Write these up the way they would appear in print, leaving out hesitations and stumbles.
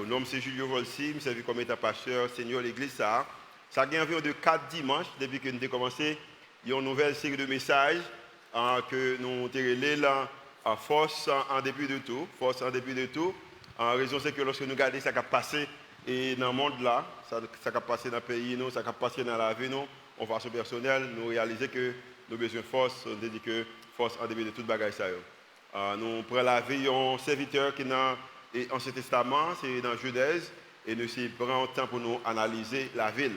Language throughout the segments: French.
nom c'est Julio Volsi, je suis comme état pasteur, seigneur l'église ça. Ça a environ de 4 dimanches depuis que nous avons commencé une nouvelle série de messages que nous avons là à force en début de tout. Force en début de tout. En raison c'est que lorsque nous regardons ce qui a passé dans le monde là, ça qui a passé dans le pays, nous, ça qui a passé dans la vie, nous, en façon personnelle, nous réalisons que nous avons besoin de force, on dit que force en début de toute bagaille ça. Nous prenons la vie d'un serviteur qui est dans l'Ancien Testament, c'est dans Genèse, et nous prenons le temps pour nous analyser la ville.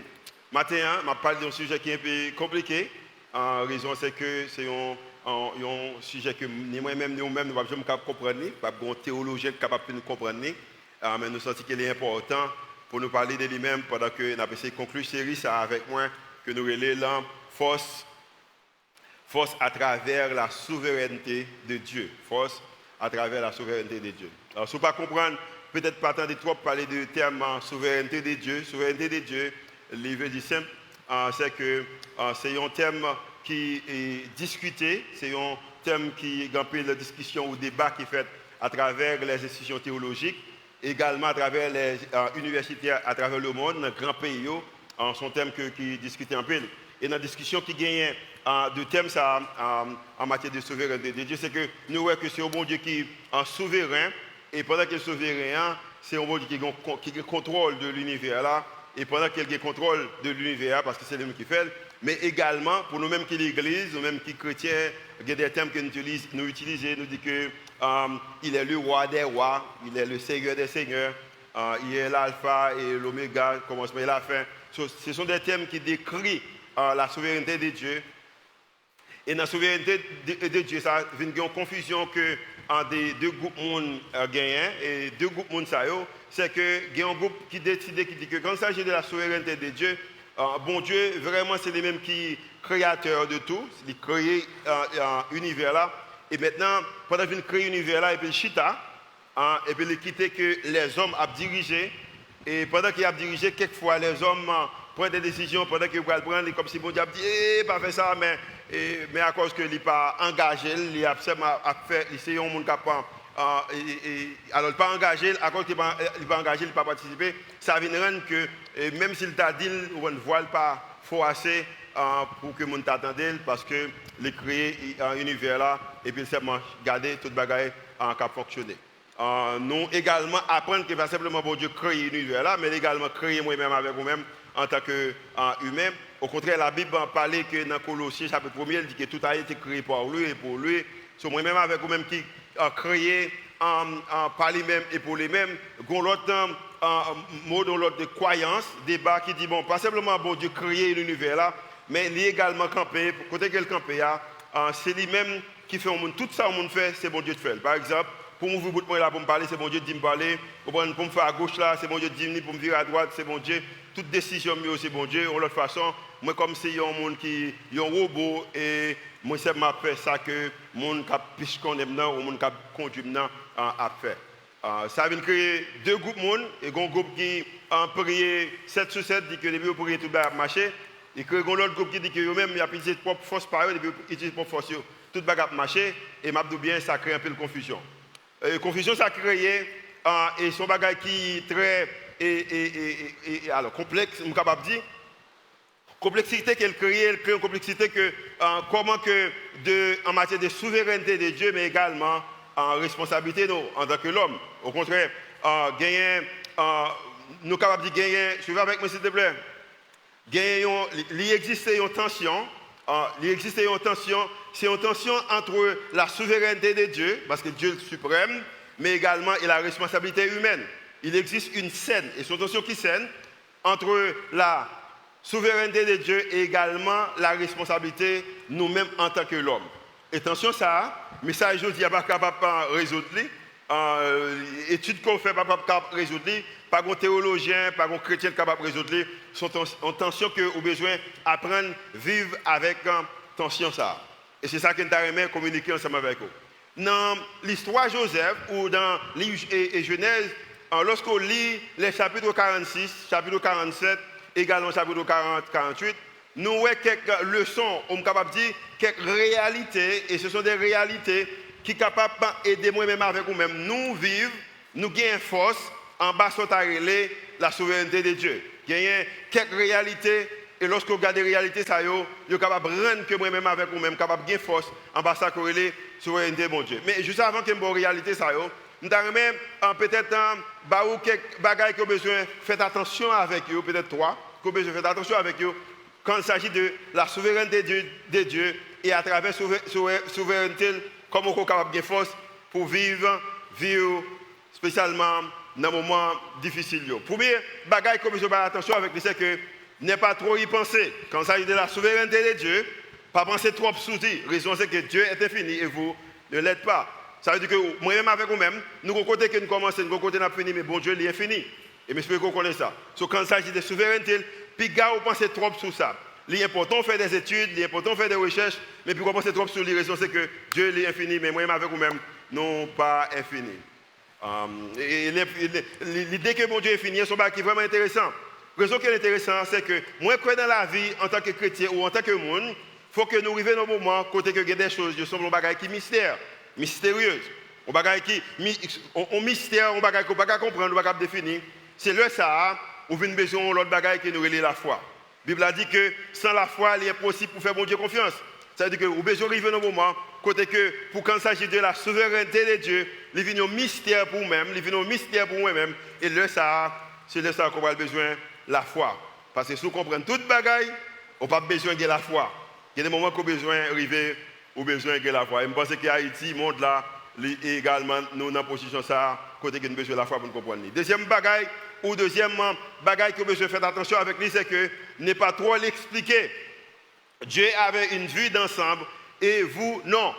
Maintenant, je vais parler d'un sujet qui est un peu compliqué. En raison, c'est que c'est un sujet que nous-mêmes, nous ne pouvons pas comprendre, pas un théologien capable de nous comprendre, mais nous sentons qu'il est important pour nous parler de lui-même pendant que nous avons essayé de conclure cette série ça avec moi, que nous relayons force à travers la souveraineté de Dieu. Force à travers la souveraineté de Dieu. Alors, si vous ne comprenez pas, peut-être pas attendre trop parler du terme souveraineté de Dieu. Souveraineté de Dieu, le veut dire simple, c'est que c'est un terme qui est discuté, c'est un terme qui est un peu de discussion ou débat qui est fait à travers les institutions théologiques, également à travers les universités à travers le monde, dans les grands pays, c'est un terme qui est discuté un peu. Et dans la discussion qui gagne de thème ça, en matière de souveraineté de Dieu, c'est que nous voyons que c'est un bon Dieu qui est souverain, et pendant qu'il est souverain, c'est un bon Dieu qui a contrôle de l'univers là, et pendant qu'il a contrôle de l'univers, parce que c'est lui qui fait, mais également pour nous-mêmes qui l'Église, nous-mêmes qui chrétiens, il y a des termes que nous utilisons, nous disons qu'il est le roi des rois, il est le seigneur des seigneurs, il est l'alpha et l'oméga, le commencement et la fin. Ce sont des termes qui décrivent la souveraineté de Dieu. Et dans la souveraineté de Dieu, ça vient une confusion que des deux groupes monde gagnent. Et deux groupes monde ça c'est que il y a un groupe qui décide qui dit que quand il s'agit de la souveraineté de Dieu, bon Dieu vraiment c'est le même qui créateur de tout, il crée l'univers là. Et maintenant pendant qu'il crée l'univers là et puis chita et puis il quitte que les hommes a dirigé et pendant qu'il a dirigé quelquefois les hommes prennent des décisions pendant qu'ils vont prendre comme si bon Dieu a dit pas faire ça mais à cause que il n'est pas engagé, il a fait c'est un monde capable alors il n'est pas engagé, à cause qu'il n'est pas engagé, il n'est pas participé, ça vient rendre que même s'il t'a dit, on ne voit pas faut assez pour que le monde t'attende parce que il créé un univers là et puis seulement garder toute bagaille en cap fonctionner. Nous également apprendre que pas simplement bon Dieu créer un univers là, mais également créer moi-même avec vous-même en tant qu'humain. Au contraire, la Bible parle que dans Colossiens chapitre 1er, elle dit que tout a été créé par lui et pour lui. C'est moi-même avec vous-même qui a créé par lui-même et pour lui-même. Gon l'autre mot dans l'autre de croyance, débat qui dit bon, pas simplement bon Dieu créer l'univers là, mais il est également campé. Côté quel campé c'est lui-même qui fait au monde tout ça au monde fait, c'est bon Dieu de faire. Par exemple, pour m'ouvrir bout de là pour me parler, c'est bon Dieu de me parler. Pour me faire à gauche là, c'est bon Dieu de me pour me virer à droite, c'est bon Dieu. Toute décision mieux c'est bon Dieu. De l'autre façon, moi comme c'est un monde qui est un robot et moi c'est m'a fait ça que monde qui plus qu'on aime non ou monde qui conduit non à faire. Ça vient créer deux groupes monde et un groupe qui en prier 7 sur 7 dit que depuis pour tout bas marcher et que l'autre groupe qui dit que eux même il a utilisé propre force par eux depuis utiliser propre force tout bagarre marcher et m'a dit bien ça crée un peu de confusion. Confusion ça crée et son bagage qui très alors complexe, je suis capable de dire. Complexité qu'elle crée une complexité que comment que en matière de souveraineté de Dieu, mais également en responsabilité nous, en tant que l'homme. Au contraire, nous sommes capables de gagner, suivez avec moi s'il te plaît. Il existe une tension. C'est une tension entre la souveraineté de Dieu, parce que Dieu est le suprême, mais également et la responsabilité humaine. Il existe une scène, et c'est une tension qui scène entre la souveraineté de Dieu et également la responsabilité nous-mêmes en tant que l'homme. Et attention ça, mais ça je dis pas capable de résoudre. Études qu'on fait pas capable de résoudre, pas un théologien, pas un chrétien capable de résoudre. C'est une tension que vous avez besoin d'apprendre à vivre avec tension ça. Et c'est ça que nous avons communiquer ensemble avec vous. Dans l'histoire de Joseph ou dans Genèse, lorsqu'on lit les chapitres 46, chapitre 47, également chapitre 40-48, nous avons quelques leçons, on est capable de dire quelques réalités, et ce sont des réalités qui sont capables d'aider moi-même avec vous-même. Nous vivons, nous gagnons force en bas sont la souveraineté de Dieu. Il y a quelques réalités, et lorsque vous regardez les réalités, ça vous êtes capable de rendre que moi-même avec vous-même, capable de gagner force en bas ça la souveraineté de mon Dieu. Mais juste avant que vous réalité, ça vous peut-être quelques bagages que vous avez besoin de faire attention avec vous, peut-être trois, que vous avez besoin de faire attention avec vous, quand il s'agit de la souveraineté de Dieu, et à travers la souveraineté, comment vous êtes capable de gagner force pour vivre spécialement dans un moment difficile. Premier bagage que je vais faire attention avec lui, c'est que ne pas trop y penser. Quand il s'agit de la souveraineté de Dieu, pas penser trop sur lui. La raison c'est que Dieu est infini et vous ne l'êtes pas. Ça veut dire que moi-même avec vous-même, nous avons côté que nous commençons, nous avons côté nous fini, mais bon Dieu il est infini. Et j'espère que vous connaissez ça. So, quand il s'agit de souveraineté, puis gars, vous pensez trop sur ça. L'important de faire des études, l'important de faire des recherches, mais puis vous pensez trop sur les raisons, c'est que Dieu est infini, mais moi-même avec vous-même, non pas infini. L'idée que mon Dieu est fini, c'est un qui est vraiment intéressant. La raison qui est intéressante, c'est que moi, je crois dans la vie, en tant que chrétien ou en tant que monde, il faut que nous arrivions dans un moment côté que il y a des choses, qui sont des choses qui sont mystérieuses. On mystère, on ne peut pas comprendre, on ne peut pas définir. C'est là ça, on a besoin de l'autre bagaille qui nous relie la foi. La Bible a dit que sans la foi, il est impossible pour faire mon Dieu confiance. Ça veut dire que vous besoin d'arriver dans un moment côté que pour quand il s'agit de la souveraineté de Dieu, il vient un mystère pour vous-même, il vient un mystère pour moi-même. Et là ça, c'est là ça qu'on a besoin de la foi. Parce que si vous comprenez toute bagaille, on n'a pas besoin de la foi. Il y a des moments qu'on a besoin d'arriver, on a besoin de la foi. Et je pense que Haïti, le monde là, également, nous dans la position ça, côté que nous avons besoin de la foi pour nous comprendre. Deuxième bagaille, ou deuxième bagaille que nous devons faire attention avec lui, c'est que ne pas trop l'expliquer. Dieu avait une vue d'ensemble et vous, non.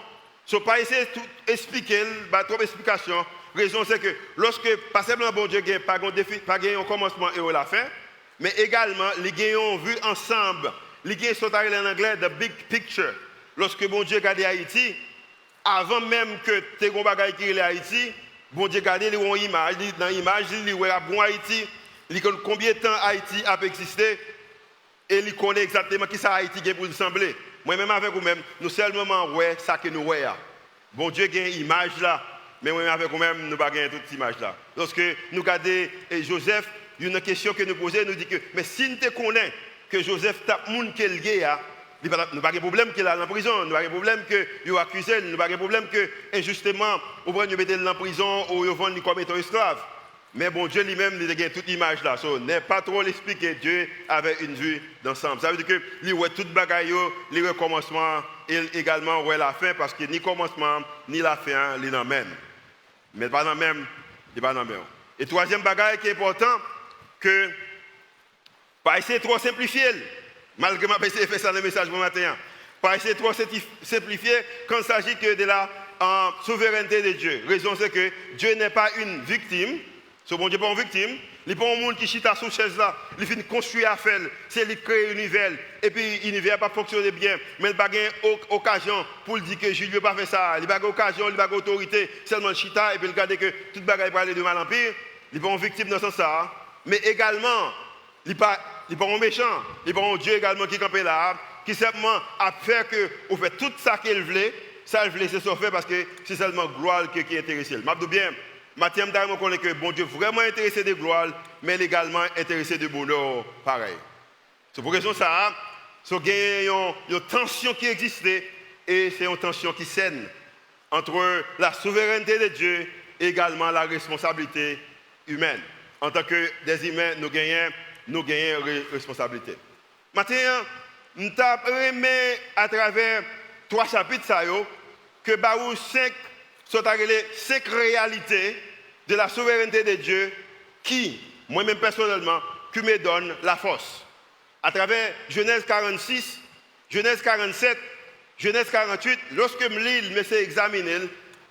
Ne pas essayer de tout expliquer, pas trop d'explications. La raison, c'est que lorsque, pas simplement bon Dieu n'a pas un commencement et la fin, mais également, les ont vu ensemble. Les sont arrivés en anglais, the big picture. Lorsque bon Dieu regardait Haïti, avant même que tu aies un bagage qui est Haïti, bon Dieu regardait une image, dans l'image, il voit bon Haïti, il connaît combien de temps Haïti a existé, et il connaît exactement qui ça Haïti est pour sembler. Moi-même avec vous-même, nous seulement ouais ça que nous voyons. Bon Dieu a une image là, mais moi-même avec vous-même, nous n'avons pas toute cette image là. Lorsque nous regardons Joseph, il y a une question que nous posons, nous dit que, mais si nous te connaissons que Joseph tape moun qu'elle a, nous n'avons pas de problème qu'il est en prison, nous n'avons pas de problème qu'il est accusé, nous n'avons pas de problème que, injustement, on va nous mettre en prison ou on va nous comme étant esclave. Mais bon Dieu lui-même, il a toute image là. So, n'est pas trop l'expliquer. Dieu avait une vue d'ensemble. Ça veut dire que il voit toute bagaille, le recommencement et également la fin, parce que ni commencement, ni la fin, il n'en même. Mais pas dans même, il pas dans même. Et troisième bagaille qui est important, que pas essayer de trop simplifier. Malgré ma essayé de faire ça dans le message pour matin. Pas essayer de trop simplifier quand il s'agit que de la souveraineté de Dieu. La raison c'est que Dieu n'est pas une victime. Ce bon Dieu n'est pas une victime. Il n'est pas un monde qui chita sous chaise là. Il finit construire à faire. C'est lui qui crée l'univers. Et puis l'univers n'a pas fonctionné bien. Mais il n'a pas occasion pour dire que Jules ne peut pas faire ça. Il n'a pas occasion, il n'a pas autorité. Seulement chita et puis il regarde que toute bagaille va aller de mal en pire. Il n'est pas une victime dans ce sens là. Mais également, il n'est pas un méchant. Il n'est pas un Dieu également qui campe là. Qui simplement a fait que vous faites tout ça qu'il voulait. Ça, il voulait, c'est ça fait parce que c'est seulement gloire qui est intéressé. Je dis bien. Mathieu Mdaïmo connaît que bon Dieu vraiment intéressé de gloire, mais également intéressé de bonheur pareil. C'est pour raison ça, il y a une tension qui existait et c'est une tension qui saine entre la souveraineté de Dieu et également la responsabilité humaine. En tant que des humains, nous gagnons responsabilité. Maintenant, nous avons à travers 3 chapitres que Baou 5 sont arrivés 5 réalités de la souveraineté de Dieu qui, moi-même personnellement, qui me donnent la force. À travers Genèse 46, Genèse 47, Genèse 48, lorsque je lis, je me examiner,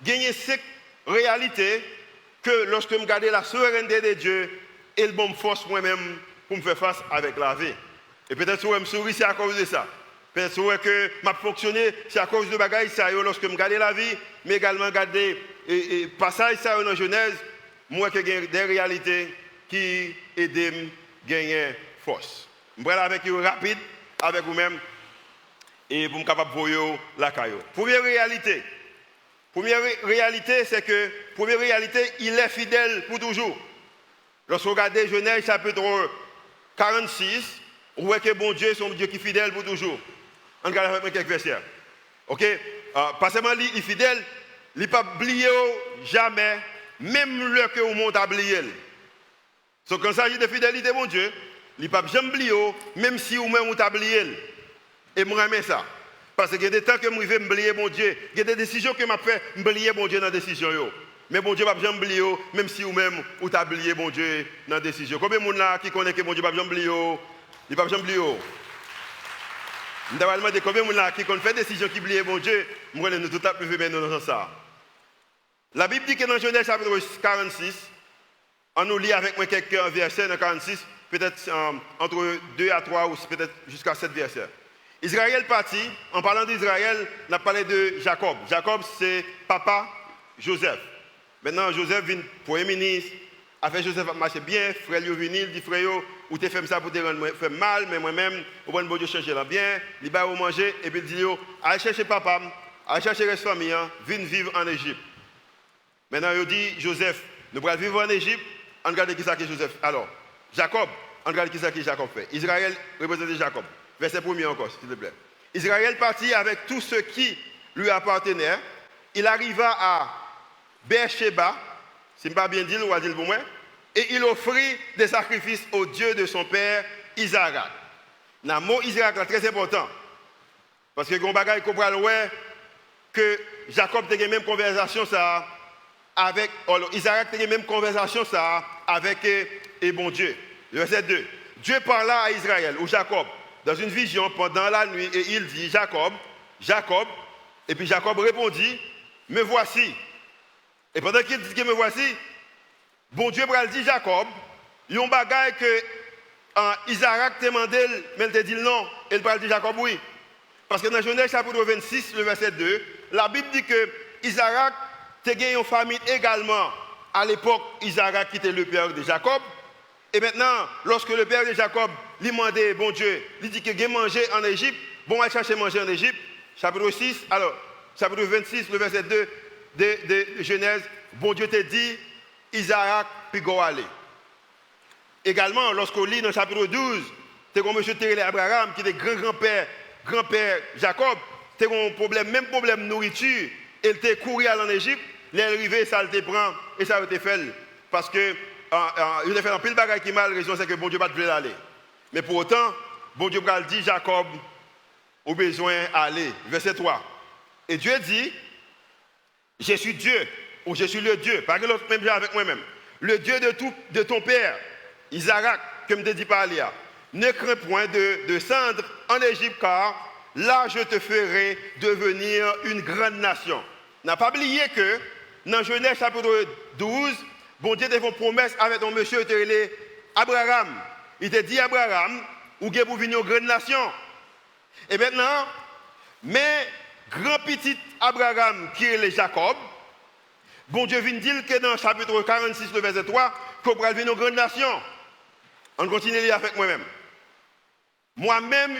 il y a 5 réalités que lorsque je regarde la souveraineté de Dieu, elle me force moi-même pour me faire face avec la vie. Et peut-être que je me souris, c'est à cause de ça. Peut-être que m'a fonctionné, c'est à cause de bagaille ça lorsque je regarde la vie, mais également regarder et passage ça dans Genèse, moi que j'ai des réalités qui aident à gagner force. Je vais aller avec vous rapide, avec vous-même, et pour me capable de voir la caillou. Première réalité, c'est que, première réalité, il est fidèle pour toujours. Lorsque vous regardez Genèse chapitre 46, vous voyez que bon Dieu est un Dieu qui est fidèle pour toujours. On regarde avec quelques versets. Ok? Pas seulement il est fidèle, il ne peut pas oublier jamais, même le que vous monte à oublier. Donc quand il s'agit de fidélité, mon Dieu, il ne peut pas jamais oublier, même si vous-même vous oublié. Et moi, j'aime ça. Parce qu'il y a des temps que je vais oublier mon Dieu. Il y a des décisions que je fais oublier mon Dieu dans la décision. Mais bon Dieu ne va jamais oublier, même si vous-même vous oublié mon Dieu dans la décision. Combien de gens qui connaissent que mon Dieu ne va jamais oublier? Il ne va jamais oublier. Je vais demander combien de gens qui fait des décisions qui oublient mon Dieu. Moi, nous tout à fait dans ça. La Bible dit que dans Genèse chapitre 46, on nous lit avec moi quelques versets dans 46, peut-être entre 2 à 3 ou peut-être jusqu'à 7 versets. Israël partit, en parlant d'Israël, on a parlé de Jacob. Jacob, c'est papa Joseph. Maintenant, Joseph vient premier ministre, a fait Joseph marcher bien, frère lui venu, il dit frère, ou tu fais ça pour te rendre mal, mais moi-même, au bon Dieu chercher là bien, il va manger, et puis il dit, allez chercher papa, allez chercher la famille, viens vivre en Égypte. Maintenant, il dit, Joseph, nous allons vivre en Égypte, on regarde qui ça que Joseph. Alors, Jacob, on regarde qui ça que Jacob fait. Israël représente Jacob. Verset 1er encore, s'il te plaît. Israël partit avec tout ce qui lui appartenait. Il arriva à Beersheba, si je ne pas bien dire, on va dire pour moi, et il offrit des sacrifices au Dieu de son père Isaac. Le mot Isaac est très important. Parce que on bagaille comprend que Jacob a eu la même conversation ça avec Isaac a eu la même conversation ça avec et bon Dieu. Verset 2. Dieu parla à Israël ou Jacob dans une vision pendant la nuit et il dit Jacob, Jacob, et puis Jacob répondit, me voici. Et pendant qu'il dit que me voici, bon Dieu dit Jacob, il y a un bagage que Isaac t'a demandé, mais il t'a dit non, et il dit Jacob oui. Parce que dans Genèse chapitre 26, le verset 2, la Bible dit que Isaac t'a gagné une famille également. À l'époque, Isaac qui était le père de Jacob. Et maintenant, lorsque le père de Jacob lui demandait, bon Dieu, lui dit qu'il a mangé en Égypte, bon, on va chercher manger en Égypte, chapitre 6, alors, chapitre 26, le verset 2 de Genèse, bon Dieu te dit, Isaac puis go aller. Également, lorsqu'on lit dans le chapitre 12, c'est comme M. Terrell Abraham, qui était grand-père Jacob, c'est un même problème de nourriture, il était couru en Égypte, il est arrivé, ça le prend, et ça a été fait. Parce que il a fait un pile de bagages qui mal, la raison c'est que bon Dieu ne veut pas aller. Mais pour autant, bon Dieu dit Jacob, au besoin d'aller. Verset 3. Et Dieu dit, je suis Dieu, ou je suis le Dieu, par exemple, même avec moi-même, le Dieu de ton père, Isaac, comme te dit par Léa, ne crains point de descendre en Égypte, car là je te ferai devenir une grande nation. N'a pas oublié que dans Genèse chapitre 12, bon Dieu a fait une promesse avec un monsieur Abraham. Il te dit Abraham, ou vous pour venir une grande nation. Et maintenant, mais grand petit Abraham qui est Jacob, bon Dieu vient dire que dans le chapitre 46, le verset 3, qu'on va venir une grande nation. On continue à lire avec moi-même. Moi-même,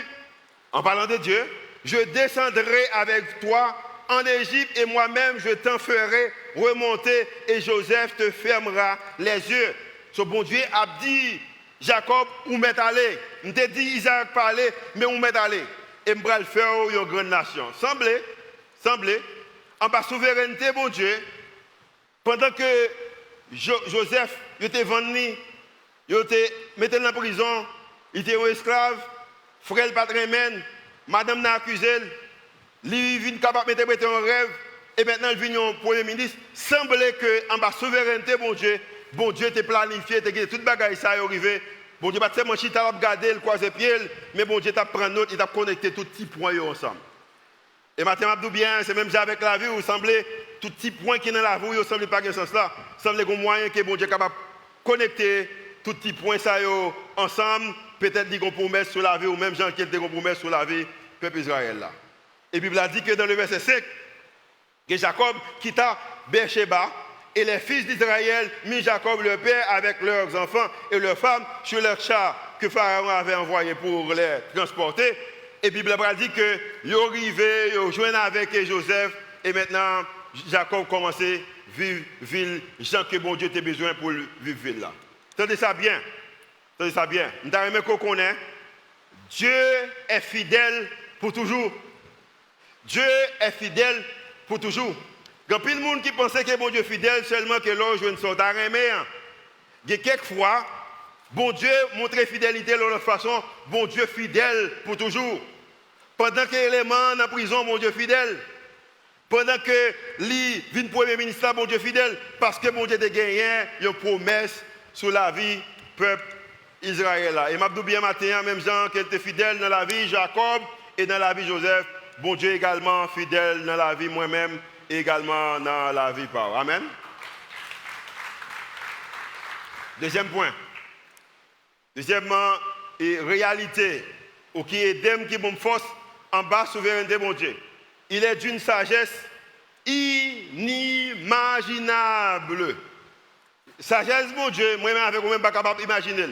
en parlant de Dieu, je descendrai avec toi en Égypte et moi-même je t'en ferai remonter et Joseph te fermera les yeux. Ce bon Dieu a dit, Jacob, où m'est allé? Je t'ai dit, Isaac parlait, mais où m'est allé? Et je vais le faire une grande nation. Semblez, en bas souveraineté, bon Dieu, pendant que Joseph était vendu, il était mis en prison, il était un esclave, frère le patrimoine, madame n'a accusé, lui vient capable de mettre un rêve, et maintenant il vient au premier ministre. Semblait que en bas souveraineté, bon Dieu t'a planifié, t'a dit toute bagaille ça est arrivé. Bon Dieu, pas seulement si tu as regardé le croisé pied, mais bon Dieu t'a pris note, il t'a connecté tous les petits points ensemble. Et maintenant, je bien, c'est même avec la vie, vous semblez, tout petit point qui est dans la vie, vous semblez pas dans ce sens-là. Semblez qu'il y a un moyen que bon Dieu est capable de connecter tous les petits points ça ensemble. Peut-être qu'il y a une promesse sur la vie, ou même Jean qui a une promesse sur la vie, peuple Israël là. Et la Bible a dit que dans le verset 5, que Jacob quitta Beersheba et les fils d'Israël mit Jacob le père avec leurs enfants et leurs femmes sur leurs chars que Pharaon avait envoyés pour les transporter. Et la Bible a dit que ils sont arrivés, ils ont joint avec Joseph et maintenant Jacob commençait à vivre ville, Jean que bon Dieu a besoin pour vivre ville là. Tenez ça bien. Tenez ça bien. Nous avons qu'on connaît. Dieu est fidèle pour toujours. Dieu est fidèle pour toujours. Il y a plein de monde qui pensait que bon Dieu est fidèle seulement que l'on joue une sorte d'arrêt. Il y a quelquefois, bon Dieu montre fidélité de l'autre façon, bon Dieu fidèle pour toujours. Pendant que l'élément dans la prison, bon Dieu fidèle. Pendant que lui vient premier ministre, bon Dieu fidèle. Parce que bon Dieu a gagné une promesse sur la vie du peuple Israël. Et je dis bien matin, même Jean qui était fidèle dans la vie Jacob et dans la vie Joseph, bon Dieu également fidèle dans la vie moi-même et également dans la vie Paul. Amen. Deuxième point. Deuxièmement, réalité, ou qui est d'homme qui me force en bas souveraineté mon Dieu. Il est d'une sagesse inimaginable. Sagesse mon Dieu, moi-même avec vous-même pas capable d'imaginer.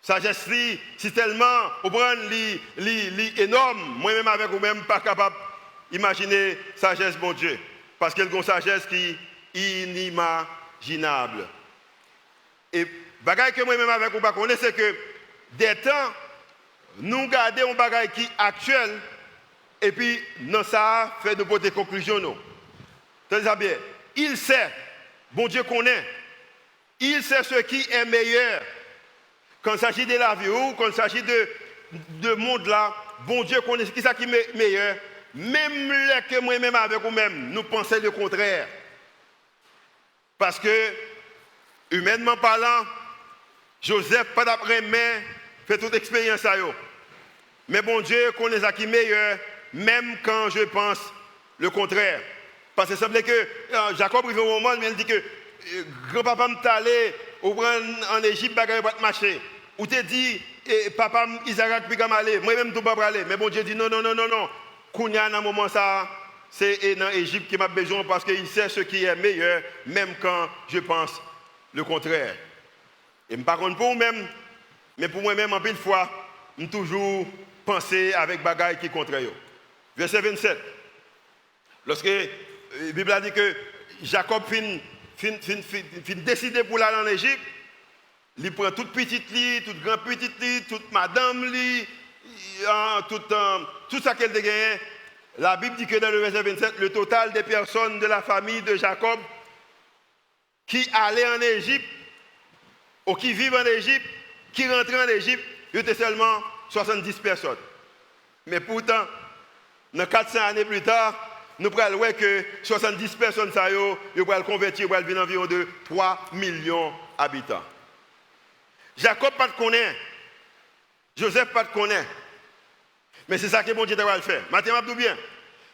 Sagesse si tellement au prendre énorme, moi-même avec vous-même pas capable d'imaginer sagesse mon Dieu, parce qu'elle a une sagesse qui est inimaginable. Et bagaille que moi-même avec vous pas connaître, c'est que des temps nous gardons un bagaille qui est actuel et puis dans ça fait de bonnes conclusions nous. Tenez bien, il sait, bon Dieu connaît, il sait ce qui est meilleur. Quand il s'agit de la vie ou quand il s'agit de monde là, bon Dieu connaît ce qui est meilleur. Même que moi-même avec vous-même, nous pensons le contraire. Parce que, humainement parlant, Joseph, pas d'après mais fait toute expérience à eux. Mais bon Dieu connaît ce qui est meilleur, même quand je pense le contraire. Parce que ça semblait que Jacob arrive au moment où il dit que grand-papa m'a allé en Égypte, il va pas marcher. Ou te dit, papa Isaac puis aller, moi-même tout pas aller. Mais bon Dieu dit non. Kounya dans moment ça, c'est dans l'Égypte qui m'a besoin parce qu'il sait ce qui est meilleur, même quand je pense le contraire. Et par contre pour moi-même, mais pour moi-même en pile fois, je toujours penser avec bagaille qui est contraire. Verset 27. Lorsque la Bible a dit que Jacob fin décidé pour aller en Égypte, il prend toute petite lit, toute grande petite lit, toute madame lit, tout ça qu'elle a gagné. La Bible dit que dans le verset 27, le total des personnes de la famille de Jacob qui allaient en Égypte, ou qui vivent en Égypte, qui rentraient en Égypte, il était seulement 70 personnes. Mais pourtant, dans 400 années plus tard, nous pourrons voir que 70 personnes, ils pourront convertir, ils vont environ de 3 millions d'habitants. Jacob pas de connaît, Joseph pas de connaît. Mais c'est ça que bon Dieu doit le faire. Maintenant, je bien.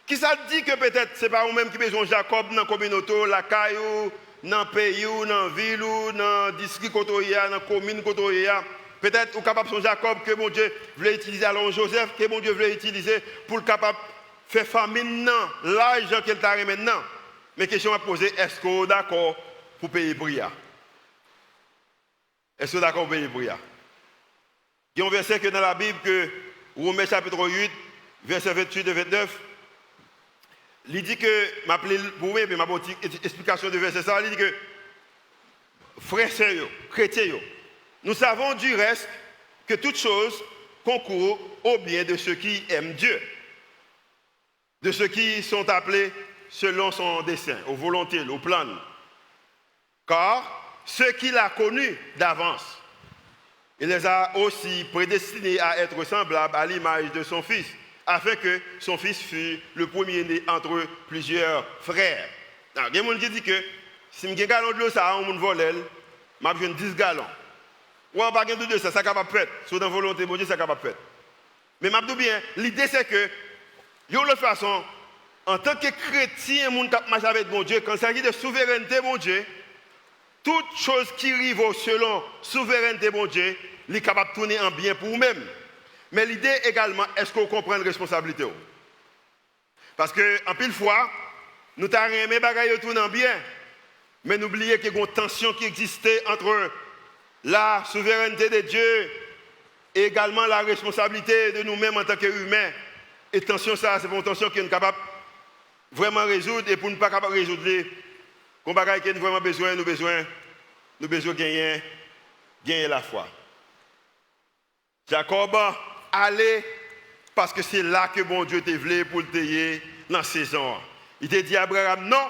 Qui ça dit que peut-être ce n'est pas vous-même qui besoin de Jacob dans la communauté, la caillou, dans le pays, dans la ville, dans le district, dans la commune, peut-être vous capable de Jacob que bon Dieu voulait utiliser, alors Joseph que bon Dieu voulait utiliser pour le capable faire famine l'âge qu'elle t'a maintenant. Mais question à poser, est-ce que vous êtes d'accord pour payer pour ça? Est-ce que vous êtes d'accord pour payer pour ça? Il y a un verset que dans la Bible que Romains chapitre 8, verset 28 et 29, il dit que, m'appelez pour moi, mais ma bonne explication de verset ça, il dit que, frères, sœurs, chrétiens, nous savons du reste que toutes choses concourent au bien de ceux qui aiment Dieu, de ceux qui sont appelés selon son dessein, aux volontés, aux plans. Car ceux qu'il a connus d'avance, il les a aussi prédestinés à être semblables à l'image de son Fils, afin que son Fils fût le premier-né entre plusieurs frères. Il y a des gens qui disent que si je suis un gallon de l'eau, ça, on vole, je vais 10 gallons. Ou on pas de deux, ça capable de faire. Sur la volonté de Dieu, ça capable de faire. Mais je dis bien, l'idée c'est que, de toute façon, en tant que chrétien, mon cap marche avec mon Dieu, quand il s'agit de souveraineté, mon Dieu, toute chose qui arrive selon souveraineté, mon Dieu, il est capable de tourner en bien pour vous-même. Mais l'idée également, est-ce qu'on comprend la responsabilité? Parce qu'en pile fois, nous avons aimé les bagailles tourner en bien, mais n'oubliez qu'il y a une tension qui existait entre la souveraineté de Dieu et également la responsabilité de nous-mêmes en tant qu'humains. Et tension, ça, c'est une tension qui est capable de vraiment résoudre, et pour ne pas capable de résoudre, qu'on bagaille qui a vraiment besoin, nous besoin de gagner gagner la foi. Jacob allait parce que c'est là que bon Dieu te voulait pour le payer dans la saison. Il t'a dit Abraham non,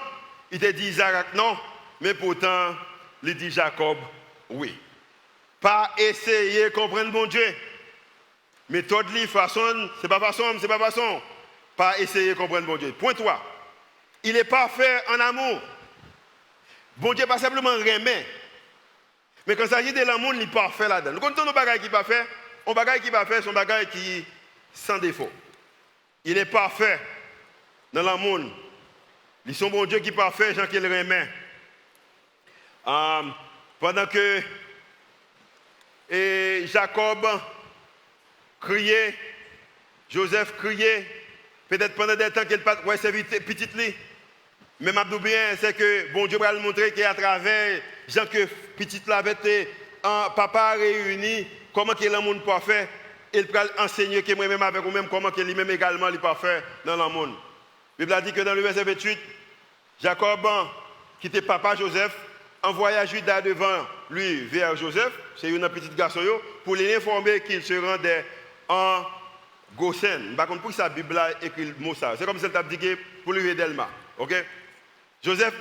il t'a dit Isaac non, mais pourtant, il dit Jacob oui. Pas essayer de comprendre bon Dieu. Méthode, façon, c'est pas façon. Pas essayer de comprendre bon Dieu. Point 3. Il est parfait en amour. Bon Dieu pas simplement remet. Mais quand il s'agit de l'amour, il est parfait là-dedans. Nous comptons nos bagages qui ne sont pas faits. On bagages qui ne sont pas faits sont bagages qui sans défaut. Il est parfait dans l'amour. Ils sont bon Dieu qui est parfait, Jean qui le remet. Pendant que Jacob criait, Joseph criait, peut-être pendant des temps qu'il pas ouais, c'est petite li. Mais m'abdou bien, c'est que bon Dieu va le montrer qu'à travers Jean que petite là avait été papa réuni, comment qu'il est le monde parfait, il va enseigner que moi-même avec vous-même comment qu'il lui-même également est parfait dans le monde. La Bible a dit que dans le verset 28, Jacob, qui était papa Joseph, envoya Judas devant lui vers Joseph, c'est un petit garçon, pour l'informer qu'il se rendait en Goshen. Par contre, pour ça, la Bible a écrit le mot ça. C'est comme si elle t'a dit pour lui Delma. Ok? Joseph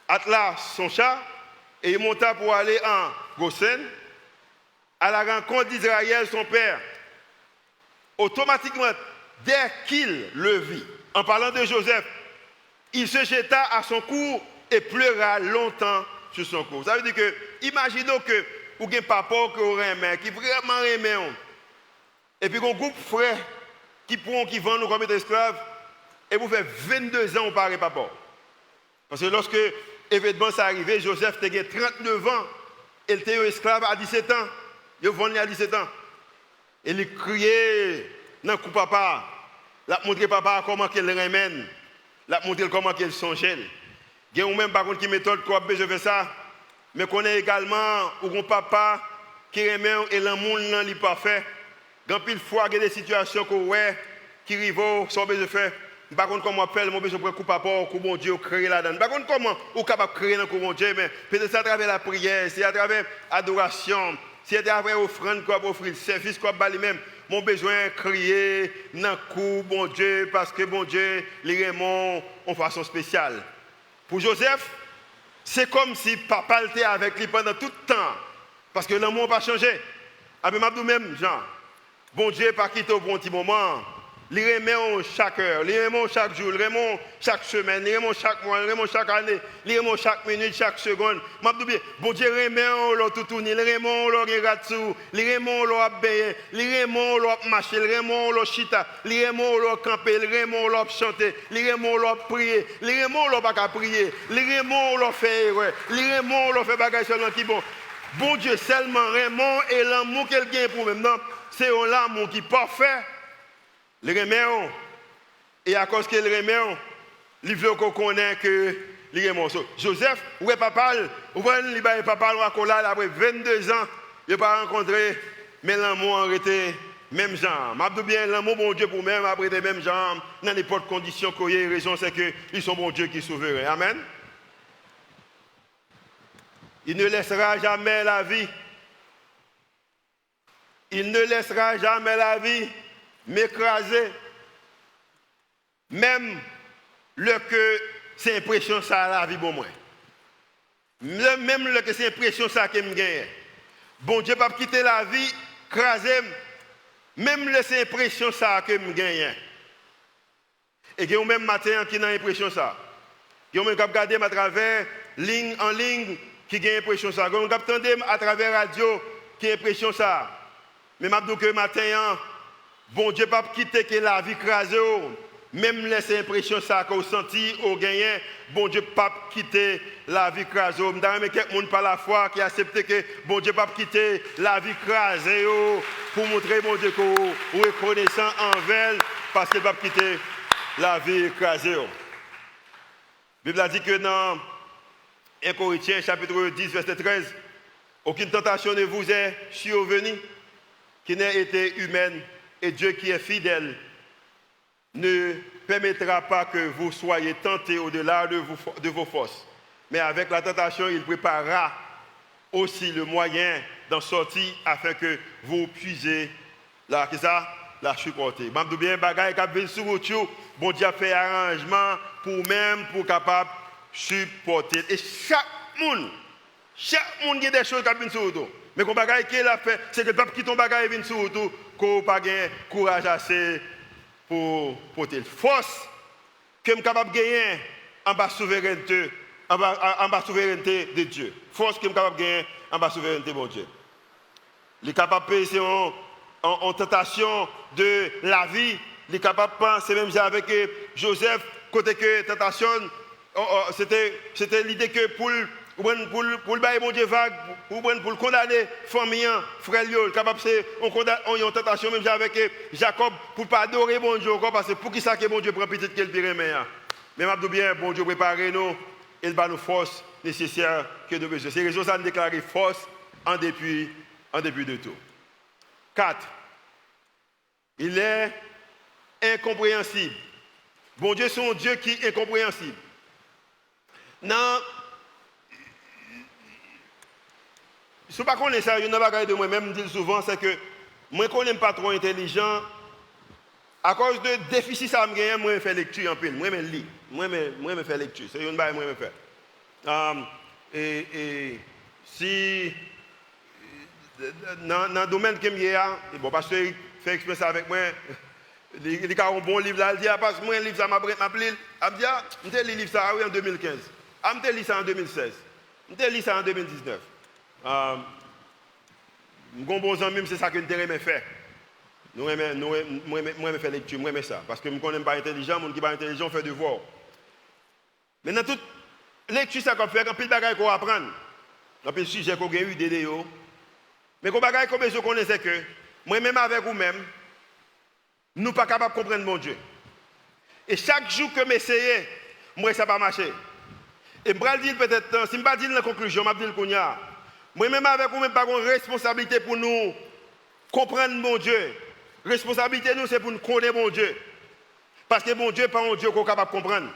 attela son chat et il monta pour aller en Goshen à la rencontre d'Israël, son père. Automatiquement, dès qu'il le vit, en parlant de Joseph, il se jeta à son cou et pleura longtemps sur son cou. Ça veut dire que, imaginons que vous avez un papa qui vraiment aime, et puis un groupe de frères qui vendent nous comme esclaves, et vous faites 22 ans, on parle papa. Parce que lorsque l'événement s'est arrivé, Joseph était 39 ans, il était esclave à 17 ans. Il vendu à 17 ans. Et il criait dans le coup papa. Il a montré papa comment il le ramène. Il a montré comment il songeait. Il y a même par contre qui méthode qu'on a besoin de faire ça. Mais qu'on est également un papa qui remet et l'amour n'est pas fait. Quand pile fois il y a des situations qui arrivent sans besoin de faire. Par contre, comment on appelle, mon besoin de coup papa, coup bon Dieu, créer là-dedans. Par contre, comment on est capable de créer dans le coup bon Dieu, mais peut-être c'est à travers la prière, c'est à travers l'adoration, c'est à travers l'offrande qu'on va offrir, le service qu'on va lui-même. Mon besoin de crier dans le coup bon Dieu, parce que bon Dieu, les Raymond en façon spéciale. Pour Joseph, c'est comme si papa était avec lui pendant tout le temps, parce que l'amour n'a pas changé. Avec Mabdou même, Jean, bon Dieu pas quitté au bon petit moment. Il remet chaque heure, il remet chaque jour, il remet chaque semaine, il remet chaque mois, il remet chaque année, il remet chaque minute, chaque seconde. Bon Dieu remet tout tourner, il remet le ratsou, il remet le abbaye, il remet le marcher, il remet le chita, il remet le camper, il remet le chanter, il remet le prier, il remet le bac à prier, il remet le faire, il remet le faire bagage seulement qui bon. Bon Dieu seulement remet et l'amour qu'il gagne pour maintenant, c'est un amour qui est parfait. Le remet, et à cause qu'il remet, il veut qu'on connaisse que il remet. Joseph, ouais papa, il papa après 22 ans, il n'a pas rencontré, mais l'amour a été même genre. Je dis bien l'amour bon Dieu pour même après des mêmes gens, dans n'importe condition qu'il y ait raison, c'est qu'ils sont bon Dieu qui est souverain. Amen. Il ne laissera jamais la vie. Il ne laissera jamais la vie m'écraser, même le que c'est impression ça la vie pour moi. Même le que c'est impression ça que me gagne. Bon Dieu pas quitter la vie, craser, même le c'est impression ça que me gagne. Et il y a même matin qui n'a impression ça. Il y a même qui regarder à travers ligne en ligne qui gagne impression ça. Il y a même qui entendre à travers radio qui a impression ça. Mais m'a dit que matin bon Dieu pas quitter que la vie crasée, même les impressions ça qu'on senti au gagné, bon Dieu pas quitter la vie crasée. Mais quelqu'un par la foi qui accepte que bon Dieu pas quitter la vie crasée pour montrer bon Dieu qu'on est reconnaissant envers parce qu'il pas quitter la vie crasée. La Bible a dit que dans 1 Corinthiens chapitre 10 verset 13, aucune tentation ne vous est survenue qui n'ait été humaine. Et Dieu qui est fidèle ne permettra pas que vous soyez tentés au-delà de vos forces. Mais avec la tentation, il préparera aussi le moyen dans sortie afin que vous puissiez la supporter. Je dis bien, bagaille qui viennent sur vous, bon Dieu a fait arrangement pour capable supporter. Et chaque monde qui a des choses qui viennent sur vous. Mais quand bagaille qu'il a fait, c'est que le peuple qui tombe bagaille vient sur vous, qu'on n'a pas courage assez pour porter. Force que je suis capable de gagner en bas souveraineté de Dieu. Force que je suis capable de gagner en bas souveraineté de Dieu. Il est capable de payer en tentation de la vie. Il est capable de penser, même avec Joseph, côté que tentation, c'était l'idée que pour le bailler mon Dieu vague, pour le condamner, famille, frère, il est capable de une tentation, même avec Jacob, pour ne pas adorer mon Dieu encore, parce que pour qui ça que mon Dieu prend petite qu'elle pire, mais je dis bien, bon Dieu prépare nous, il va nous force nécessaire que nous besoin. C'est raison ça nous déclarer force en dépit de tout. 4. Il est incompréhensible. Bon Dieu, c'est un Dieu qui est incompréhensible. Non. Si vous ne connaissez pas ça, il y a une de moi-même dis souvent, c'est que moi, je ne suis pas trop intelligent. À cause de déficit, ça me gagne, moi, je fais lecture en pile. Moi, je lis. Moi, je fais lecture. C'est une chose que moi, je fais. Et si dans le domaine que je suis, bon, parce que fait expérience avec moi, il y a un bon livre là, il dit, parce que moi, un livre, ça m'a pris, il me dit, je lis livre ça en 2015. Je lis ça en 2016. Je lis ça en 2019. Mon bon ami, c'est ça que je me faire. Moi, je fais lecture, moi, je ça. Parce que je ne connais pas intelligent, les gens qui ne sont pas intelligents font devoir. Mais dans toute lecture, ça qu'on fait, quand il y a des choses qu'on apprend, quand il y a des sujets qu'on a eu, des idées. Mais quand il y a des choses qu'on connaît, c'est que moi-même avec vous-même, nous ne sommes pas capables de comprendre mon Dieu. Et chaque jour que j'essaye, moi, ça n'a pas marché. Et je vais dire peut-être, si je ne vais pas dire la conclusion, je vais dire le cognac. Moi-même avec vous-même, pas une responsabilité pour nous comprendre mon Dieu. Responsabilité, nous, c'est pour nous connaître mon Dieu. Parce que mon Dieu n'est pas un Dieu qu'on est capable de comprendre.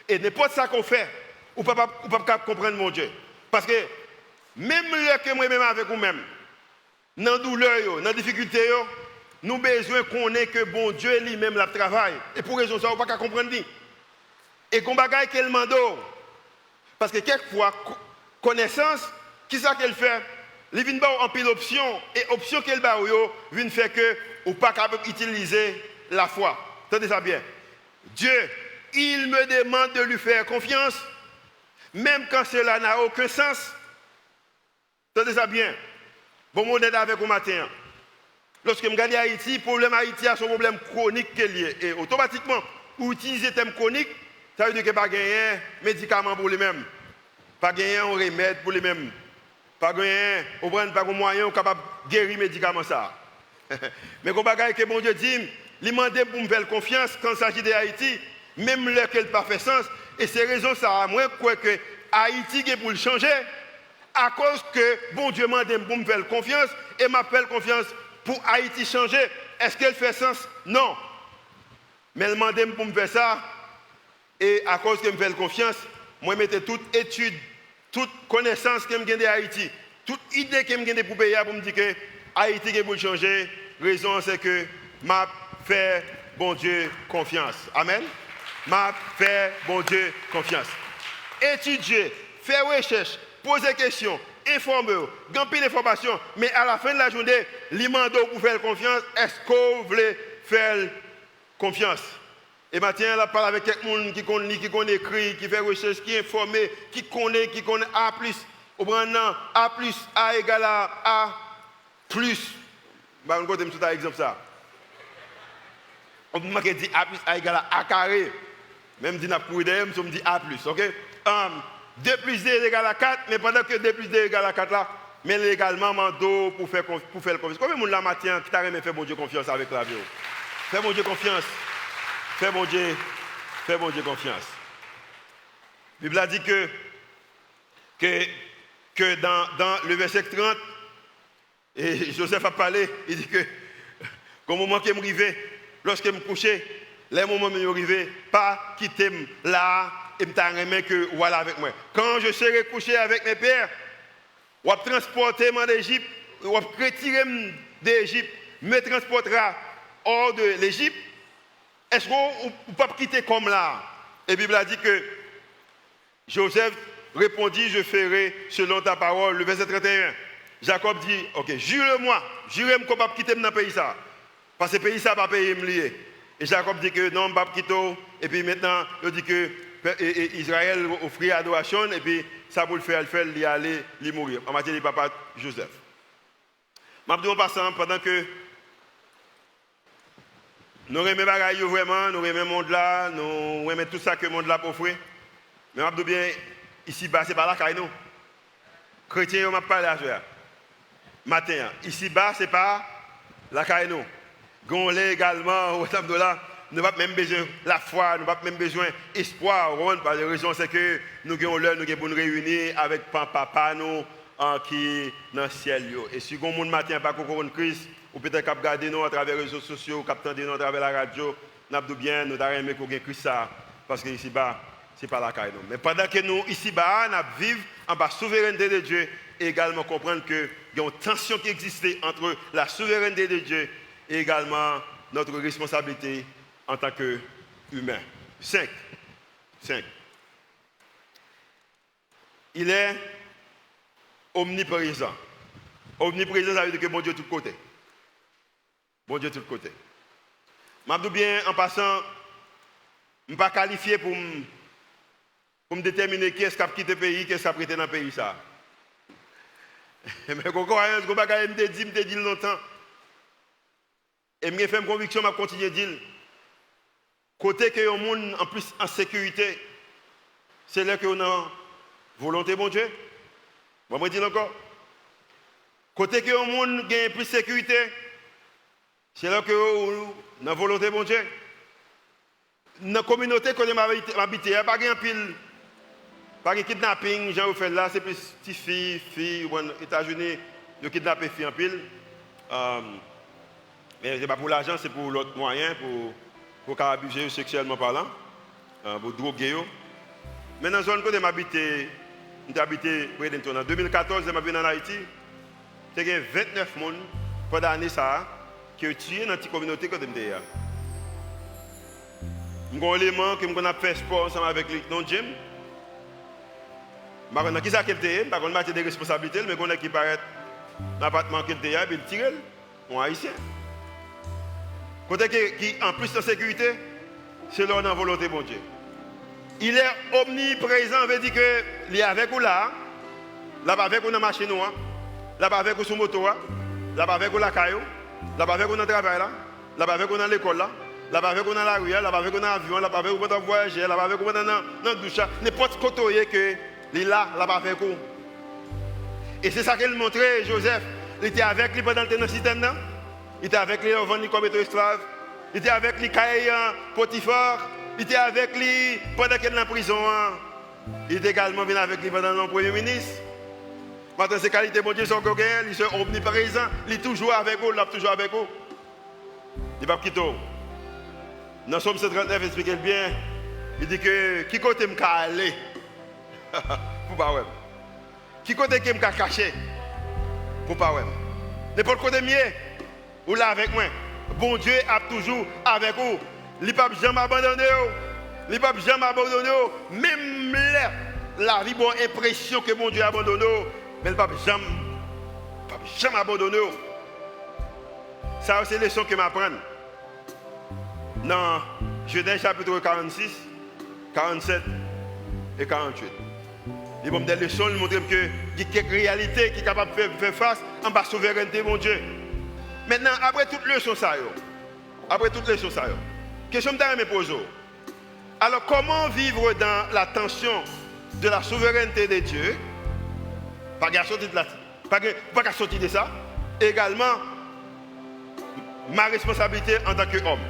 Et n'importe ça qu'on fait, on ne peut pas comprendre mon Dieu. Parce que même que moi-même avec vous-même, dans la douleur, dans la difficulté, nous avons besoin qu'on connaître que bon Dieu lui-même la travaille. Et pour raison ça, on ne peut pas comprendre. Et qu'on bagaille qu'elle demande. Parce que quelquefois, connaissance, qui ça qu'elle fait? Elle vient en pile d'options. Et option qu'elle vient faire que ou pas capable d'utiliser la foi. Tenez ça bien. Dieu, il me demande de lui faire confiance, même quand cela n'a aucun sens. Tenez ça bien. Bon, mon aide avec vous matin. Lorsque je regarde Haïti, le problème Haïti a son problème chronique qui est lié. Et automatiquement, pour utiliser le thème chronique, ça veut dire qu'il n'y a pas de médicaments pour les mêmes. Pas de remède pour les mêmes. Pas de moyen capable de guérir les médicaments. Mais quand que bon Dieu dit, il m'a demandé pour me faire confiance quand il s'agit de Haïti, même là qu'elle n'a pas fait sens. Et c'est raison ça, moi, je crois que Haïti est pour le changer, à cause que bon Dieu m'a demandé pour me faire confiance, et m'a fait confiance pour Haïti changer. Est-ce qu'elle fait sens? Non. Mais elle m'a demandé pour me faire ça, et à cause qu'elle me fait confiance, moi, je mettais toute étude, toute connaissance que je gagne de Haïti, toute idée que je gagne pour payer pour me dire que Haïti est pour changer. Raison c'est que m'a fait bon Dieu confiance. Amen. M'a fait bon Dieu confiance. Étudier, faire recherche, poser questions, informer, gagner l'information, mais à la fin de la journée, l'imando pour faire confiance, est-ce que vous voulez faire confiance? Et maintenant, là, parle avec quelqu'un qui connaît écrit, qui fait recherche, qui est informé, qui connaît A+. Au brandant, A+, A égale à A+. On va un exemple ça. On peut dire A+, A égale à A carré. Même si on a pour idée, on dit A+. Ok? 2 plus 2 égale à 4, mais pendant que 2 plus 2 égale à 4 là, mais légalement, mando pour faire le confiance. Combien de monde là matin qui t'a remis fait bon Dieu confiance avec la vie? Fais bon Dieu confiance. Fais bon Dieu confiance. La Bible a dit que dans le verset 30, et Joseph a parlé, il dit que au moment que je m'arrivais, lorsque je me couchais, les moments où je m'arrivais, pas quitter là et me t'arriver que voilà avec moi. Quand je serai couché avec mes pères, ou transporté en Égypte, retirer d'Égypte, me transportera hors de l'Égypte, est-ce qu'on ne peut pas quitter comme là? Et la Bible a dit que Joseph répondit, je ferai selon ta parole. Le verset 31. Jacob dit, ok, jure-moi qu'on ne peut pas quitter dans le pays ça. Parce que le pays ça va payer me lier. Et Jacob dit que non, on ne peut pas quitter. Et puis maintenant, il dit que Israël offrit adoration. Et puis ça pour le faire, il aller, il mourir. En matière de papa Joseph. Je vais en passant pendant que nous aimons les vraiment, nous aimons le monde là, nous aimons tout ça que le monde là peut offrir. Mais je dis bien, ici-bas, ce n'est pas la caille, nous. Chrétiens, on m'a parlé à ce matin. Ici-bas, ce n'est pas la caille, nous. Gon également, au temps de là, nous n'avons pas même besoin de la foi, nous n'avons pas même besoin d'espoir. La raison, c'est que nous avons l'heure, nous avons nous réunir avec papa, nous, qui est dans le ciel. Et si vous monde matin pas de crise, ou peut-être qu'à regarder nous à travers les réseaux sociaux, qu'à entendre nous à travers la radio, nous avons bien, nous avons aimé qu'on ait Christ ça, parce que ici-bas, ce n'est pas la caille. Mais pendant que nous, ici-bas, nous vivons en bas souveraineté de Dieu, et également comprendre qu'il y a une tension qui existait entre la souveraineté de Dieu et également notre responsabilité en tant qu'humain. 5. Il est omniprésent. Omniprésent, ça veut dire que bon Dieu tout côté. Bon Dieu tout côté. Je dis bien, en passant, je ne suis pas qualifié pour me déterminer qui est-ce qui a quitté le pays, qui est-ce qui a prêté dans le pays. Ça. Mais quand je me dis longtemps, et je fais une conviction, je continue à dire, côté que le monde en plus en sécurité, c'est là qu'on a volonté, bon Dieu. Je vais dire encore. Côté que le monde a plus de sécurité, c'est là qu'on a volonté, bon Dieu. Dans la communauté que je m'habite, il n'y a pas de pile. Pas de kidnapping, j'en fais là, c'est plus petites filles, aux États-Unis, ils kidnappent les filles en pile. Mais ce n'est pas pour l'argent, c'est pour l'autre moyen, pour abuser sexuellement parlant, pour droguer. Mais dans la zone où je m'habite, près de en 2014, je m'habite en Haïti, il y a 29 personnes pendant l'année qui ont tué dans la communauté que je suis. Je suis un élément que je fait sport ensemble avec le non-gym. Je ne sais pas qui c'est qui est, je ne sais pas des responsabilités, mais je sais qui paraît dans l'appartement qui est, et puis il tire, un haïtien. Côté qui en plus de sécurité, c'est là dans la volonté de mon Dieu. Il est omniprésent, veut dire qu'il est avec vous là, là avec vous dans la machine, là avec vous sur la moto, là avec vous dans la caillou, là avec vous dans le travail, là avec vous dans l'école, là avec vous dans la rue, là avec vous dans l'avion, là avec vous dans le voyage, là avec vous dans la douche, n'importe côté que il est là avec vous. Et c'est ça qu'il montrait, Joseph. Il était avec lui pendant le temps dans le système. Il était avec lui avant comme étant esclave. Il était avec lui quand Potiphar. Il était avec lui pendant qu'il est en prison. Il était également venu avec lui pendant le premier ministre. Maintenant, ces qualités, mon Dieu, sont gagnées. Il est omniprésent. Il est toujours avec vous. Il est toujours avec vous. Il ne va pas quitter. Dans Somme 139, il explique bien. Il dit que qui côté me aller pour pas ouais. Qui côté qui me caché pour pas ouais. N'importe côté mieux. Ou là avec moi. Bon Dieu a toujours avec vous. Il ne peut jamais abandonner. Il ne peut jamais abandonner. Même la vie, bonne impression que mon Dieu a abandonné. Mais il ne peut jamais abandonner. Ça, c'est les leçons que je m'apprends. Dans Genèse chapitre 46, 47 et 48. Il vont me des leçons, il montre qu'il y a quelques réalités qui sont capables de faire face en bas souveraineté, mon Dieu. Maintenant, après toutes les leçons, question que je me pose. Alors, comment vivre dans la tension de la souveraineté de Dieu? Pas qu'à sortir de ça. Également, ma responsabilité en tant qu'homme.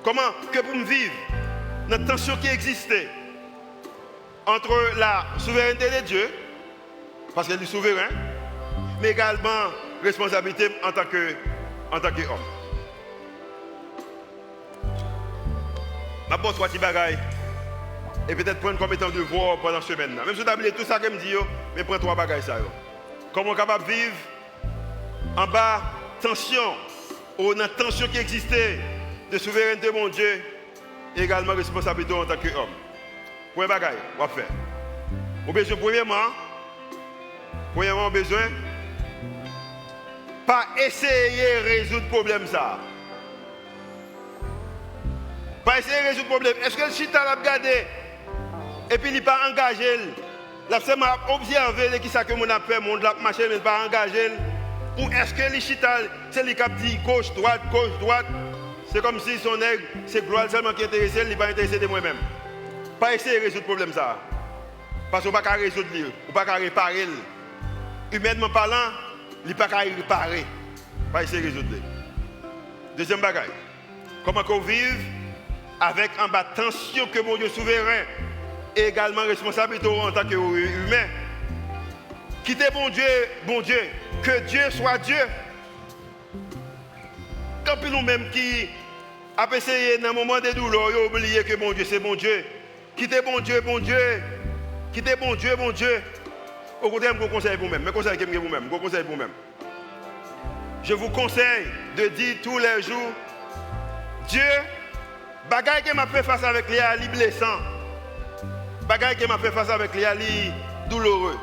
Comment que pour me vivre dans la tension qui existait entre la souveraineté de Dieu, parce qu'il est souverain, mais également responsabilité en tant qu'homme. Je vais trois petits bagailles et peut-être prendre comme étant de voir pendant cette semaine. Même si vous avez tout ça que je me dis, mais prends trois bagailles. Comment capable de vivre en bas, tension, ou une tension qui existait de souveraineté, mon Dieu, et également responsabilité en tant qu'homme. Pour un bagage, on va faire. On a besoin, premièrement, besoin, pas essayer de résoudre le problème ça. Pas essayer de résoudre le problème. Est-ce que le chita l'a regardé et puis il n'est pas engagé? La seulement observé qui ça que mon a fait, mon l'a marché, mais pas engagé. Ou est-ce que le chita, c'est lui qui dit gauche, droite, c'est comme si son aigle, c'est gloire seulement qui est intéressé, il n'est pas intéressé de moi-même. Pas essayer de résoudre le problème ça. Parce qu'on ne peut pas résoudre, on ne peut pas réparer. Humainement parlant, il ne peut pas réparer. Pas essayer de résoudre. Deuxième bagaille. Comment qu'on vive avec en bas tension que mon Dieu souverain et également responsabilité en tant qu'humain. Quittez bon Dieu, que Dieu soit Dieu. Quand nous-mêmes qui avons essayé dans un moment de douleur, nous oublié que bon Dieu c'est bon Dieu. Quittez bon Dieu. Quittez bon Dieu. Au contraire, je vous conseille vous-même. Mais conseil vous-même. Je vous conseille vous-même. Je vous conseille de dire tous les jours, Dieu, bagaille qui m'a fait face avec les ali blessants. Bagaille qui m'a fait face avec les ali douloureux.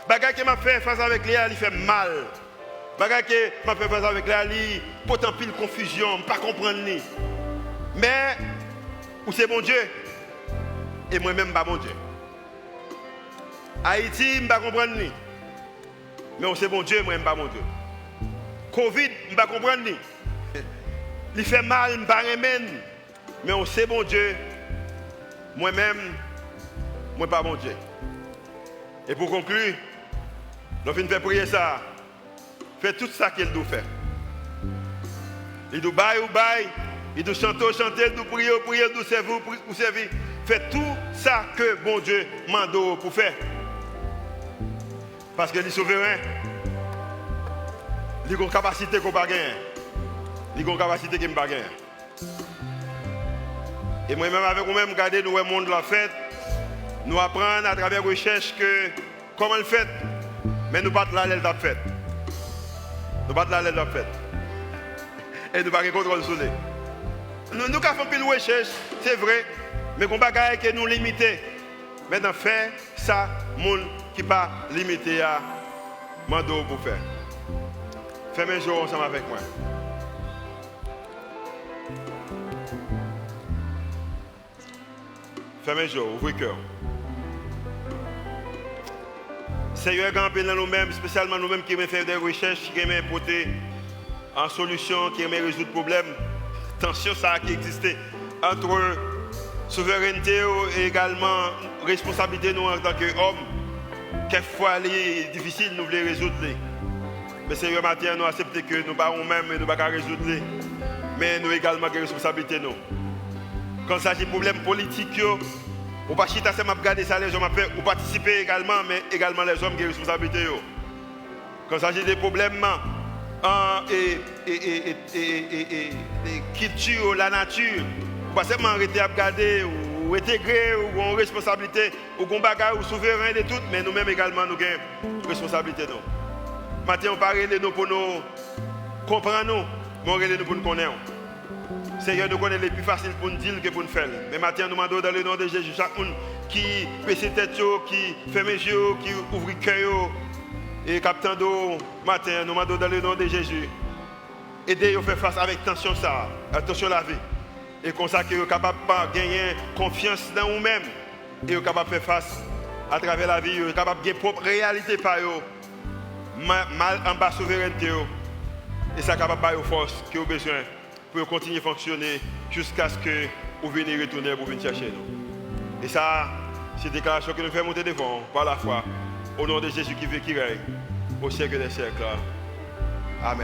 Bagaille qui m'a fait face avec les ali fait mal. Bagaille qui m'a fait face avec les ali pourtant pile confusion, pas comprendre ni. Mais où c'est bon Dieu et moi-même pas bon Dieu. Haïti, je ne comprends pas ni. Mais on sait bon Dieu, moi-même pas bon Dieu. Covid, je ne comprends pas ni. Il fait mal, je ne comprends pas. Mais on sait bon Dieu, moi-même, moi pas bon Dieu. Et pour conclure, nous finissons prier ça. Faites tout ça qu'il doit faire. Il doit bailler, il doit chanter, il doit prier, il doit servir. Faites tout ça que bon Dieu mande pour faire. Parce qu'il est souverain. Il a une capacité qu'on ne peut pas gagner. Il a une capacité qu'on ne peut pas gagner. Et moi-même avec vous-même, regardez nous le monde l'a fait. Nous apprenons à travers la recherche que comment le fait. Mais nous ne battons pas l'aile de fait. Nous battons l'aile de fait. Et nous ne pas contrôle sur les. Nous avons fait une recherche, c'est vrai. Mais qu'on ne peut que nous limiter. Maintenant, faire ça, monde qui pas limité à mando pour faire. Faites un jour ensemble avec moi. Faites un jour, ouvrez le cœur. Seigneur, grand peu dans nous-mêmes, spécialement nous-mêmes qui aimons faire des recherches, qui aimons apporter en solution, qui aimons résoudre problèmes, tension ça qui existait entre souveraineté et également responsabilité nous en tant qu'hommes. Quelquefois, il est difficile de nous résoudre. Mais Seigneur, matin, nous acceptons que nous ne pouvons même nous pas résoudre. Mais nous également des responsabilités. Quand il s'agit de problèmes politiques, ou pas chita c'est m'a regarder ça les hommes après ou participer également mais également les hommes qui ont responsabilité quand il s'agit des problèmes et culture la nature pas seulement arrêter à regarder ou intégrer ou en responsabilité ou qu'on bagarre ou souverain de tout mais nous-mêmes également nous avons responsabilité maintenant on parle de nous pour nous comprendre nous mais on parle de nous pour nous connaître. Seigneur, nous connaissons les plus faciles pour nous dire que pour nous faire. Mais maintenant, nous demandons dans le nom de Jésus, chaque monde qui baisse ses têtes, qui ferme les yeux, qui ouvre le cœur, et captant d'eau, matin, nous demandons dans le nom de Jésus. Aidez à faire face avec tension ça, attention à la vie. Et comme ça, qu'ils soient capables de gagner confiance dans nous-mêmes. Et qu'ils capables de faire face à travers la vie, ils sont capables de gagner propre réalité par eux. Mal en bas souveraineté. Et ça capable de faire force qui ont besoin. Pour continuer à fonctionner jusqu'à ce que vous veniez retourner pour venir chercher nous. Et ça, c'est une déclaration que nous faisons monter devant par la foi, au nom de Jésus qui veut qui règne, au siècle des siècles. Amen.